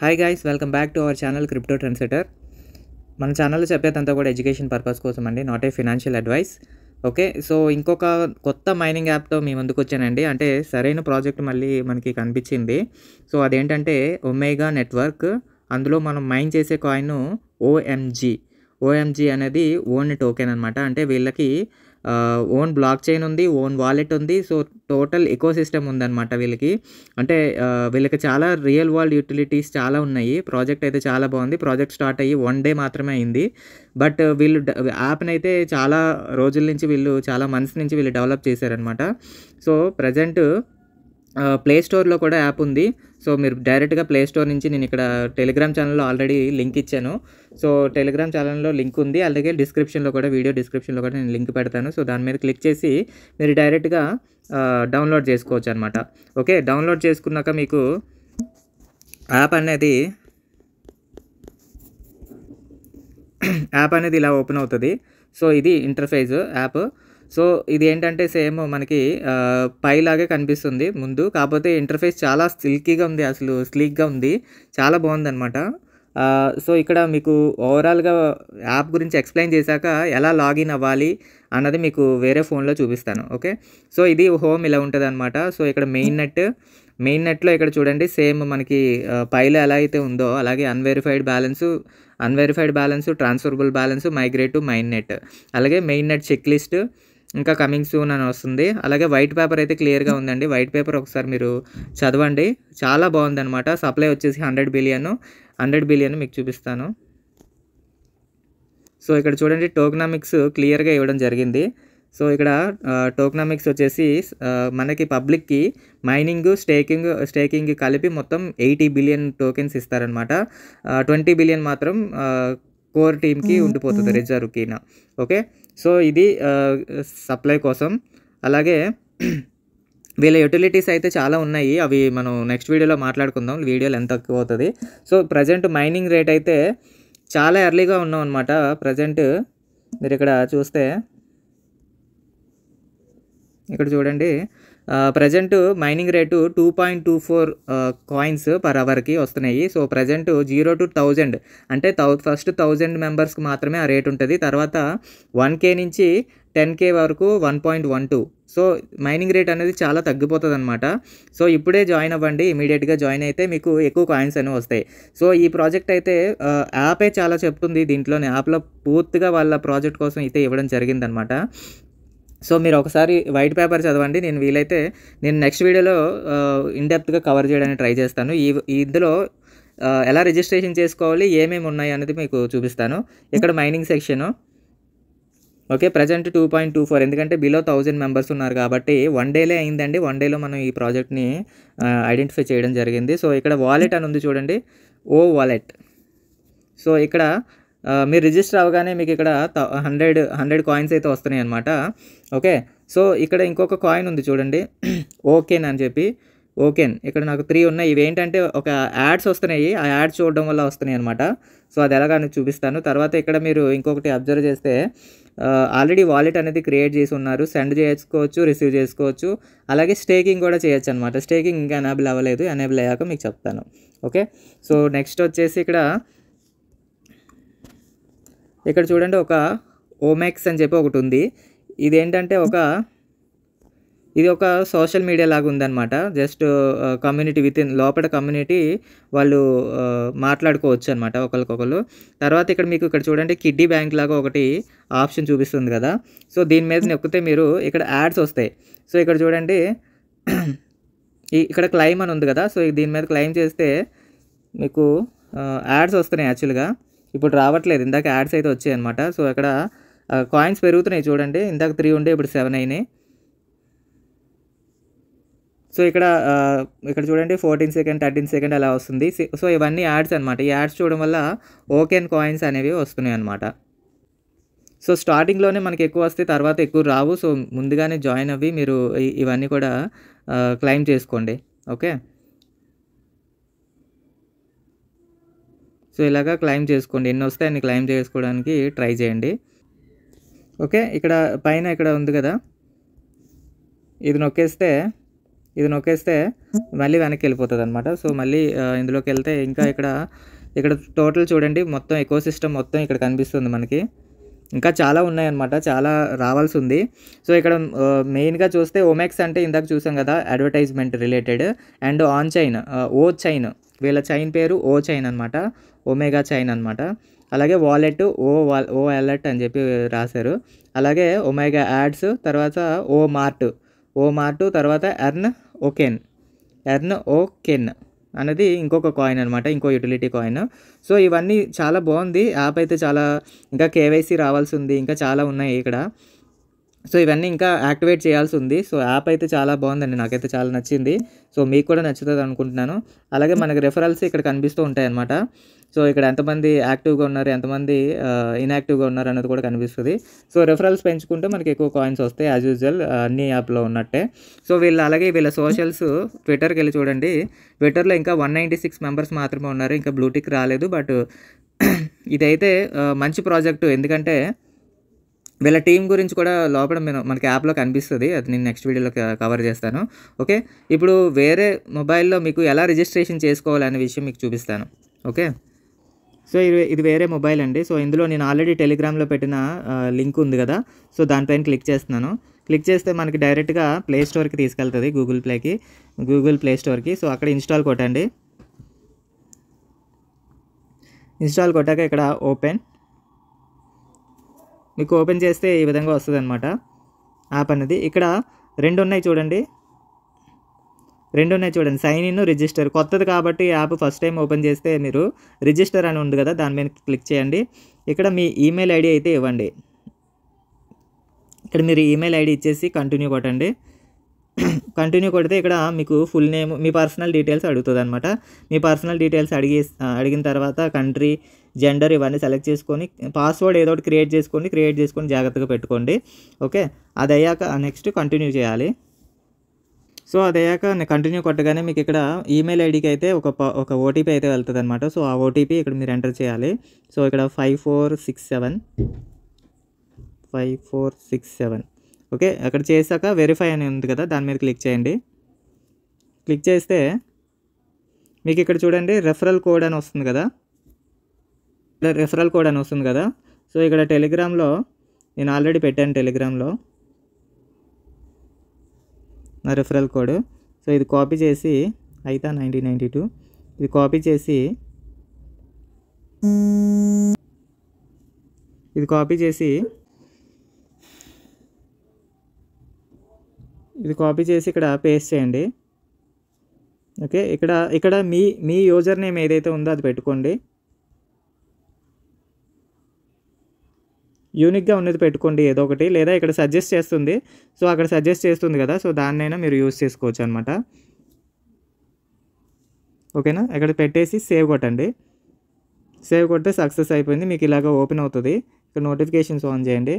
Hi guys, welcome back to our channel crypto trendsetter. మన ఛానల్లో చెప్పేదంతా కూడా ఎడ్యుకేషన్ పర్పస్ కోసం అండి, not a financial advice. Okay, so ఇంకొక కొత్త మైనింగ్ యాప్తో మీ ముందుకు వచ్చానండి. అంటే సరైన ప్రాజెక్ట్ మళ్ళీ మనకి కనిపించింది. సో అదేంటంటే ఒమేగా నెట్వర్క్. అందులో మనం మైన్ చేసే కాయిన్ ఓఎంజీ అనేది ఓన్ టోకెన్ అనమాట. అంటే వీళ్ళకి ఓన్ బ్లాక్ చైన్ ఉంది, ఓన్ వాలెట్ ఉంది. సో టోటల్ ఎకోసిస్టమ్ ఉందన్నమాట వీళ్ళకి. అంటే వీళ్ళకి చాలా రియల్ వరల్డ్ యూటిలిటీస్ చాలా ఉన్నాయి. ప్రాజెక్ట్ అయితే చాలా బాగుంది. ప్రాజెక్ట్ స్టార్ట్ అయ్యి 1 డే మాత్రమే అయింది. బట్ వీళ్ళు యాప్ని అయితే చాలా రోజుల నుంచి చాలా మంత్స్ నుంచి వీళ్ళు డెవలప్ చేశారనమాట. సో ప్రజెంట్ ప్లే స్టోర్లో కూడా యాప్ ఉంది. సో మీరు డైరెక్ట్గా ప్లే స్టోర్ నుంచి, నేను ఇక్కడ టెలిగ్రామ్ ఛానల్లో ఆల్రెడీ లింక్ ఇచ్చాను. సో టెలిగ్రామ్ ఛానల్లో లింక్ ఉంది, అలాగే వీడియో డిస్క్రిప్షన్లో కూడా నేను లింక్ పెడతాను. సో దాని మీద క్లిక్ చేసి మీరు డైరెక్ట్గా డౌన్లోడ్ చేసుకోవచ్చు అనమాట. ఓకే, డౌన్లోడ్ చేసుకున్నాక మీకు యాప్ అనేది ఇలా ఓపెన్ అవుతుంది. సో ఇది ఇంటర్ఫేస్ యాప్. సో ఇది ఏంటంటే సేమ్ మనకి పైలాగే కనిపిస్తుంది ముందు, కాకపోతే ఇంటర్ఫేస్ చాలా స్లీక్గా ఉంది, చాలా బాగుందన్నమాట. సో ఇక్కడ మీకు ఓవరాల్గా యాప్ గురించి ఎక్స్ప్లెయిన్ చేశాక ఎలా లాగిన్ అవ్వాలి అన్నది మీకు వేరే ఫోన్లో చూపిస్తాను. ఓకే, సో ఇది హోమ్ ఇలా ఉంటుంది అనమాట. సో ఇక్కడ మెయిన్ నెట్లో ఇక్కడ చూడండి, సేమ్ మనకి పైలో ఎలా అయితే ఉందో అలాగే unverified balance, transferable balance, migrate to main net, అలాగే మెయిన్ నెట్ చెక్ లిస్ట్, ఇంకా కమింగ్ సూన్ అని వస్తుంది. అలాగే వైట్ పేపర్ అయితే క్లియర్గా ఉందండి. వైట్ పేపర్ ఒకసారి మీరు చదవండి, చాలా బాగుందన్నమాట. సప్లై వచ్చేసి 100 బిలియన్ మీకు చూపిస్తాను. సో ఇక్కడ చూడండి, టోకెనామిక్స్ క్లియర్గా ఇవ్వడం జరిగింది. సో ఇక్కడ టోకెనామిక్స్ వచ్చేసి మనకి పబ్లిక్కి మైనింగ్, స్టేకింగ్ కలిపి మొత్తం 80 బిలియన్ టోకెన్స్ ఇస్తారనమాట. 20 బిలియన్ మాత్రం కోర్ టీమ్కి ఉండిపోతుంది, రిజర్వ్కినా. ఓకే, సో ఇది సప్లై కోసం. అలాగే వీళ్ళ యూటిలిటీస్ అయితే చాలా ఉన్నాయి, అవి మనం నెక్స్ట్ వీడియోలో మాట్లాడుకుందాం. వీడియోలో ఎంత తక్కువ అవుతుంది. సో ప్రజెంట్ మైనింగ్ రేట్ అయితే చాలా ఎర్లీగా ఉన్నాం అనమాట. ప్రజెంట్ మీరు ఇక్కడ చూస్తే, ఇక్కడ చూడండి, present mining rate 2.24 coins per అవర్కి వస్తున్నాయి. సో ప్రజెంట్ 0 to 1000 అంటే ఫస్ట్ 1000 మెంబర్స్కి మాత్రమే ఆ రేట్ ఉంటుంది. తర్వాత 1K నుంచి 10K వరకు 1.12. సో మైనింగ్ రేట్ అనేది చాలా తగ్గిపోతుంది అనమాట. సో ఇప్పుడే జాయిన్ అవ్వండి, ఇమీడియట్గా జాయిన్ అయితే మీకు ఎక్కువ కాయిన్స్ అనేవి వస్తాయి. సో ఈ ప్రాజెక్ట్ అయితే యాపే చాలా చెప్తుంది. దీంట్లోనే యాప్లో పూర్తిగా వాళ్ళ ప్రాజెక్ట్ కోసం అయితే ఇవ్వడం జరిగిందనమాట. సో మీరు ఒకసారి వైట్ పేపర్ చదవండి. నేను నెక్స్ట్ వీడియోలో ఇన్డెప్త్గా కవర్ చేయడానికి ట్రై చేస్తాను. ఇందులో ఎలా రిజిస్ట్రేషన్ చేసుకోవాలి, ఏమేమి ఉన్నాయి అనేది మీకు చూపిస్తాను. ఇక్కడ మైనింగ్ సెక్షను. ఓకే, ప్రజెంట్ 2.24, ఎందుకంటే బిలో 1000 మెంబర్స్ ఉన్నారు కాబట్టి 1 డేలే అయిందండి. 1 డేలో మనం ఈ ప్రాజెక్ట్ని ఐడెంటిఫై చేయడం జరిగింది. సో ఇక్కడ వాలెట్ అని ఉంది చూడండి, వాలెట్. సో ఇక్కడ మీరు రిజిస్టర్ అవ్వగానే మీకు ఇక్కడ 100 కాయిన్స్ అయితే వస్తున్నాయి అనమాట. ఓకే, సో ఇక్కడ ఇంకొక కాయిన్ ఉంది చూడండి, ఓకెన్ అని చెప్పి. ఇక్కడ నాకు 3 ఉన్నాయి. ఇవి ఏంటంటే ఒక యాడ్స్ వస్తున్నాయి, ఆ యాడ్స్ చూడడం వల్ల వస్తున్నాయి అనమాట. సో అది ఎలాగా చూపిస్తాను. తర్వాత ఇక్కడ మీరు ఇంకొకటి అబ్జర్వ్ చేస్తే, ఆల్రెడీ వాలెట్ అనేది క్రియేట్ చేసి ఉన్నారు. సెండ్ చేసుకోవచ్చు, రిసీవ్ చేసుకోవచ్చు, అలాగే స్టేకింగ్ కూడా చేయొచ్చు అనమాట. స్టేకింగ్ ఇంకా ఎనేబుల్ అవ్వలేదు, ఎనేబుల్ అయ్యాక మీకు చెప్తాను. ఓకే, సో నెక్స్ట్ వచ్చేసి ఇక్కడ చూడండి, ఒక ఓమెక్స్ అని చెప్పి ఒకటి ఉంది. ఇదేంటంటే ఇది ఒక సోషల్ మీడియా లాగా ఉందన్నమాట. జస్ట్ కమ్యూనిటీ లోపల కమ్యూనిటీ వాళ్ళు మాట్లాడుకోవచ్చు అనమాట ఒకరికొకరు. తర్వాత ఇక్కడ చూడండి, కిడ్డీ బ్యాంక్ లాగా ఒకటి ఆప్షన్ చూపిస్తుంది కదా. సో దీని మీద నొక్కితే మీరు ఇక్కడ యాడ్స్ వస్తాయి. సో ఇక్కడ చూడండి, ఇక్కడ క్లైమ్ అని ఉంది కదా. సో దీని మీద క్లైమ్ చేస్తే మీకు యాడ్స్ వస్తున్నాయి. యాక్చువల్గా ఇప్పుడు రావట్లేదు, ఇందాక యాడ్స్ అయితే వచ్చాయి అనమాట. సో ఇక్కడ కాయిన్స్ పెరుగుతున్నాయి చూడండి, ఇందాక 3 ఉండే ఇప్పుడు 7 అయినాయి. సో ఇక్కడ చూడండి, 14 సెకండ్, 13 సెకండ్ అలా వస్తుంది. సో ఇవన్నీ యాడ్స్ అనమాట. ఈ యాడ్స్ చూడడం వల్ల ఓకెన్ కాయిన్స్ అనేవి వస్తున్నాయి అనమాట. సో స్టార్టింగ్లోనే మనకి ఎక్కువ వస్తాయి, తర్వాత ఎక్కువ రావు. సో ముందుగానే జాయిన్ అవ్వి మీరు ఇవన్నీ కూడా క్లైమ్ చేసుకోండి. ఓకే, సో ఇలాగా క్లైమ్ చేసుకోండి, ఎన్ని వస్తే అన్ని క్లైమ్ చేసుకోవడానికి ట్రై చేయండి. ఓకే, ఇక్కడ పైన ఇక్కడ ఉంది కదా, ఇది నొక్కేస్తే ఇది నొక్కేస్తే మళ్ళీ వెనక్కి వెళ్ళిపోతుంది అనమాట. సో మళ్ళీ ఇందులోకి వెళ్తే ఇంకా ఇక్కడ టోటల్ చూడండి, మొత్తం ఎకో సిస్టమ్ మొత్తం ఇక్కడ కనిపిస్తుంది మనకి. ఇంకా చాలా ఉన్నాయన్నమాట, చాలా రావాల్సి ఉంది. సో ఇక్కడ మెయిన్గా చూస్తే ఓమెక్స్ అంటే ఇందాక చూసాం కదా, advertisement related. And on chain, O chain, వీళ్ళ చైన్ పేరు ఓ చైన్ అనమాట, ఒమేగా చైన్ అనమాట. అలాగే వాలెట్ ఓ వాలెట్ అని చెప్పి రాశారు. అలాగే ఒమేగా యాడ్స్, తర్వాత ఓ మార్ట్, తర్వాత ఎర్న్ ఓకెన్ అనేది ఇంకొక కాయిన్ అనమాట, ఇంకో యూటిలిటీ కాయిన్. సో ఇవన్నీ చాలా బాగుంది యాప్ అయితే. చాలా ఇంకా కేవైసీ రావాల్సి ఉంది, ఇంకా చాలా ఉన్నాయి ఇక్కడ. సో ఇవన్నీ ఇంకా యాక్టివేట్ చేయాల్సి ఉంది. సో యాప్ అయితే చాలా బాగుందండి, నాకైతే చాలా నచ్చింది. సో మీకు కూడా నచ్చుతుంది అనుకుంటున్నాను. అలాగే మనకి రెఫరల్స్ ఇక్కడ కనిపిస్తూ ఉంటాయి అన్నమాట. సో ఇక్కడ ఎంతమంది యాక్టివ్గా ఉన్నారు, ఎంతమంది ఇన్యాక్టివ్గా ఉన్నారు అన్నది కూడా కనిపిస్తుంది. సో రెఫరల్స్ పెంచుకుంటే మనకి ఎక్కువ కాయిన్స్ వస్తాయి, యాజ్ యూజువల్ అన్ని యాప్లో ఉన్నట్టే. సో అలాగే వీళ్ళ సోషల్స్, ట్విట్టర్కి వెళ్ళి చూడండి. ట్విట్టర్లో ఇంకా 196 మెంబర్స్ మాత్రమే ఉన్నారు, ఇంకా బ్లూటిక్ రాలేదు. బట్ ఇదైతే మంచి ప్రాజెక్టు, ఎందుకంటే వీళ్ళ టీం గురించి కూడా లోపల మనకి యాప్లో కనిపిస్తుంది. అది నేను నెక్స్ట్ వీడియోలో కవర్ చేస్తాను. ఓకే, ఇప్పుడు వేరే మొబైల్లో మీకు ఎలా రిజిస్ట్రేషన్ చేసుకోవాలనే విషయం మీకు చూపిస్తాను. ఓకే, సో ఇది వేరే మొబైల్ అండి. సో ఇందులో నేను ఆల్రెడీ టెలిగ్రామ్లో పెట్టిన లింక్ ఉంది కదా, సో దానిపైన క్లిక్ చేస్తున్నాను. క్లిక్ చేస్తే మనకి డైరెక్ట్గా ప్లే స్టోర్కి తీసుకెళ్తుంది, గూగుల్ ప్లే స్టోర్కి. సో అక్కడ ఇన్స్టాల్ కొట్టండి. ఇన్స్టాల్ కొట్టాక ఇక్కడ మీకు ఓపెన్ చేస్తే ఈ విధంగా వస్తుంది అనమాట యాప్ అనేది. ఇక్కడ రెండు ఉన్నాయి చూడండి, సైన్ ఇన్, రిజిస్టర్. కొత్తది కాబట్టి యాప్ ఫస్ట్ టైం ఓపెన్ చేస్తే మీరు రిజిస్టర్ అని ఉంది కదా, దాని మీద క్లిక్ చేయండి. ఇక్కడ మీ ఈమెయిల్ ఐడి అయితే ఇవ్వండి. ఇక్కడ మీరు ఈమెయిల్ ఐడి ఇచ్చేసి కంటిన్యూ కొట్టండి. కంటిన్యూ కొడితే ఇక్కడ మీకు ఫుల్ నేమ్, మీ పర్సనల్ డీటెయిల్స్ అడుగుతుంది అనమాట. మీ పర్సనల్ డీటెయిల్స్ అడిగిన తర్వాత కంట్రీ, జెండర్ ఇవన్నీ సెలెక్ట్ చేసుకొని, పాస్వర్డ్ ఏదో ఒకటి క్రియేట్ చేసుకొని జాగ్రత్తగా పెట్టుకోండి. ఓకే, అది అయ్యాక నెక్స్ట్ కంటిన్యూ చేయాలి. సో అది అయ్యాక నేను కంటిన్యూ కొట్టగానే మీకు ఇక్కడ ఈమెయిల్ ఐడికి అయితే ఒక ఓటీపీ అయితే వెళ్తుంది అనమాట. సో ఆ ఓటీపీ ఇక్కడ మీరు ఎంటర్ చేయాలి. సో ఇక్కడ 5467. ఓకే, అక్కడ చేశాక వెరిఫై అని ఉంది కదా, దాని మీద క్లిక్ చేయండి. క్లిక్ చేస్తే మీకు ఇక్కడ చూడండి రెఫరల్ కోడ్ అని వస్తుంది కదా. సో ఇక్కడ టెలిగ్రామ్లో నేను ఆల్రెడీ పెట్టాను, టెలిగ్రామ్లో నా రెఫరల్ కోడ్. సో ఇది కాపీ చేసి 1992 ఇది కాపీ చేసి ఇక్కడ పేస్ట్ చేయండి. ఓకే, ఇక్కడ మీ యూజర్ నేమ్ ఏదైతే ఉందో అది పెట్టుకోండి, యూనిక్గా ఉన్నది పెట్టుకోండి ఏదో ఒకటి, లేదా ఇక్కడ సజెస్ట్ చేస్తుంది. సో అక్కడ సజెస్ట్ చేస్తుంది కదా, సో దాన్నైనా మీరు యూజ్ చేసుకోవచ్చు అనమాట. ఓకేనా, ఇక్కడ పెట్టేసి సేవ్ కొట్టండి. సేవ్ కొడితే సక్సెస్ అయిపోయింది, మీకు ఇలాగ ఓపెన్ అవుతుంది. ఇక్కడ నోటిఫికేషన్స్ ఆన్ చేయండి.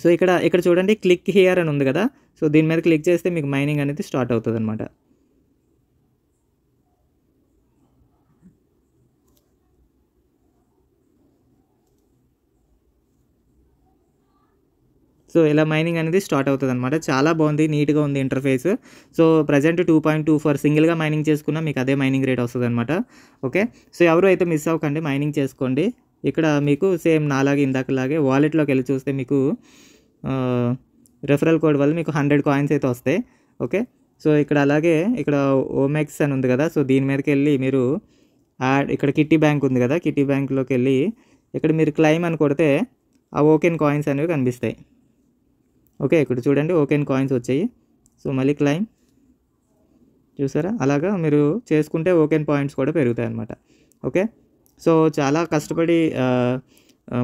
సో ఇక్కడ చూడండి క్లిక్ హియర్ అని ఉంది కదా, సో దీని మీద క్లిక్ చేస్తే మీకు మైనింగ్ అనేది స్టార్ట్ అవుతుంది అనమాట. సో ఇలా మైనింగ్ అనేది స్టార్ట్ అవుతుంది అనమాట. చాలా బాగుంది, నీట్గా ఉంది ఇంటర్ఫేస్. సో ప్రజెంట్ 2.24 సింగిల్గా మైనింగ్ చేసుకున్నా మీకు అదే మైనింగ్ రేట్ వస్తుంది అనమాట. ఓకే, సో ఎవరు అయితే మిస్ అవ్వకండి, మైనింగ్ చేసుకోండి. ఇక్కడ మీకు సేమ్ నాలాగే ఇందాకలాగే వాలెట్లోకి వెళ్ళి చూస్తే మీకు రెఫరల్ కోడ్ వల్ల మీకు 100 కాయిన్స్ అయితే వస్తాయి. ఓకే, సో అలాగే ఇక్కడ ఓమెక్స్ అని ఉంది కదా, సో దీని మీదకి వెళ్ళి మీరు ఇక్కడ కిట్టి బ్యాంక్ ఉంది కదా, కిట్టి బ్యాంక్లోకి వెళ్ళి ఇక్కడ మీరు క్లైమ్ అని కొడితే ఆ ఓకెన్ కాయిన్స్ అనేవి కనిపిస్తాయి. ఓకే, ఇక్కడ చూడండి ఓకెన్ కాయిన్స్ వచ్చాయి. సో మళ్ళీ క్లైమ్, చూసారా, అలాగా మీరు చేసుకుంటే ఓకెన్ పాయింట్స్ కూడా పెరుగుతాయి అన్నమాట. ఓకే, సో చాలా కష్టపడి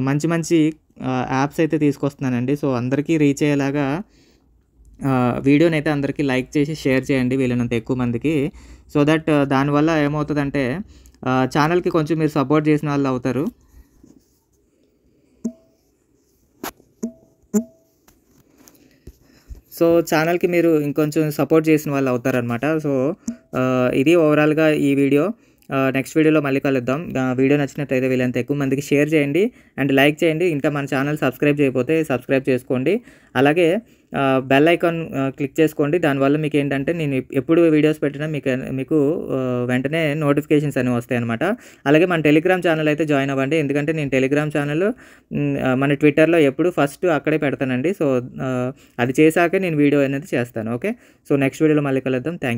మంచి యాప్స్ అయితే తీసుకొస్తున్నానండి. సో అందరికీ రీచ్ అయ్యేలాగా వీడియోని అయితే అందరికీ లైక్ చేసి షేర్ చేయండి వీళ్ళనంత ఎక్కువ మందికి. సో దట్ దానివల్ల ఏమవుతుందంటే ఛానల్కి కొంచెం మీరు సపోర్ట్ చేసిన వాళ్ళు అవుతారు. సో ఛానల్కి మీరు ఇంకొంచెం సపోర్ట్ చేసిన వాళ్ళు అవుతారనమాట. సో ఇది ఓవరాల్గా ఈ వీడియో. నెక్స్ట్ వీడియోలో మళ్ళీ కలుద్దాం. వీడియో నచ్చినట్టయితే వీళ్ళంత ఎక్కువ మందికి షేర్ చేయండి అండ్ లైక్ చేయండి. ఇంకా మన ఛానల్ సబ్స్క్రైబ్ చేయకపోతే సబ్స్క్రైబ్ చేసుకోండి. అలాగే బెల్ ఐకాన్ క్లిక్ చేసుకోండి. దానివల్ల మీకు ఏంటంటే నేను ఎప్పుడు వీడియోస్ పెట్టినా మీకు వెంటనే నోటిఫికేషన్స్ అనేవి వస్తాయి అనమాట. అలాగే మన టెలిగ్రామ్ ఛానల్ అయితే జాయిన్ అవ్వండి. ఎందుకంటే నేను టెలిగ్రామ్ ఛానల్ మన ట్విట్టర్లో ఎప్పుడు ఫస్ట్ అక్కడే పెడతానండి. సో అది చేశాకే నేను వీడియో అనేది చేస్తాను. ఓకే, సో నెక్స్ట్ వీడియోలో మళ్ళీ కలుద్దాం. Thank you.